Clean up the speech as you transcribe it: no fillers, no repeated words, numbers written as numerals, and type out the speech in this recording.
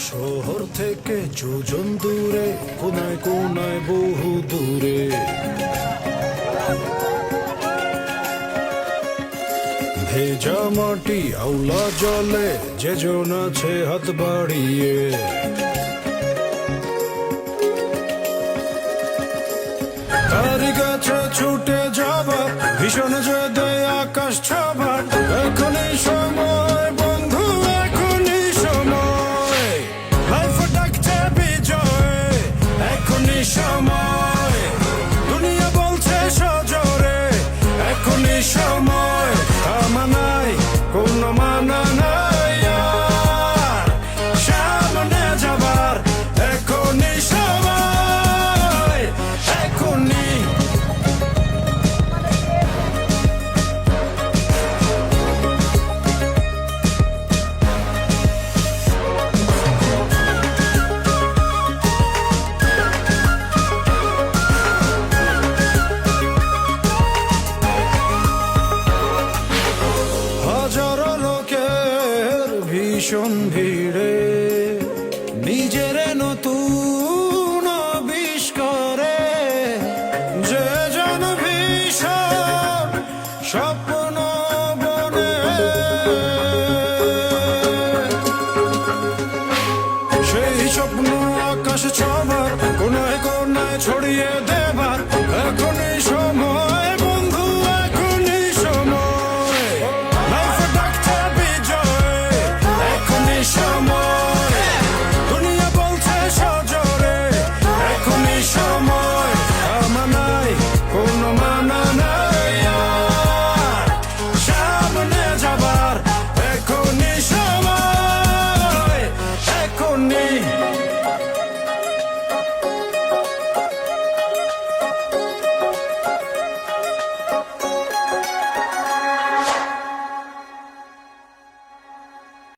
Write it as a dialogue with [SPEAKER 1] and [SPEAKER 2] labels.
[SPEAKER 1] শহর থেকে যোজন দূরে, কোনায় কোনায় বহু দূরে, ভেজা মাটি আউলা জলে যেজন আছে হাত বাড়িয়ে। তারি গাছে ছুটে যাবার ভীষণ যে দেয় আকাশ ছাবার, এখনই সময় বন্ধু, এখনই সময়, লাইফ ডাকছে বিজয়, এখনই সময়, দুনিয়া বলছে সজোরে, এখনই সময়, থামানাই কোনো মানা নাই আর, সামনে যাবার এখনই সময়, এখনই। হাজারো লোকের ভীষণ ভিড়ে নিজের নতুন আবিষ্কারে, যে জন ভীষণ স্বপ্ন বনে, সেই স্বপ্ন আকাশ ছোঁয়ার কোনায় কোনায় ছড়িয়ে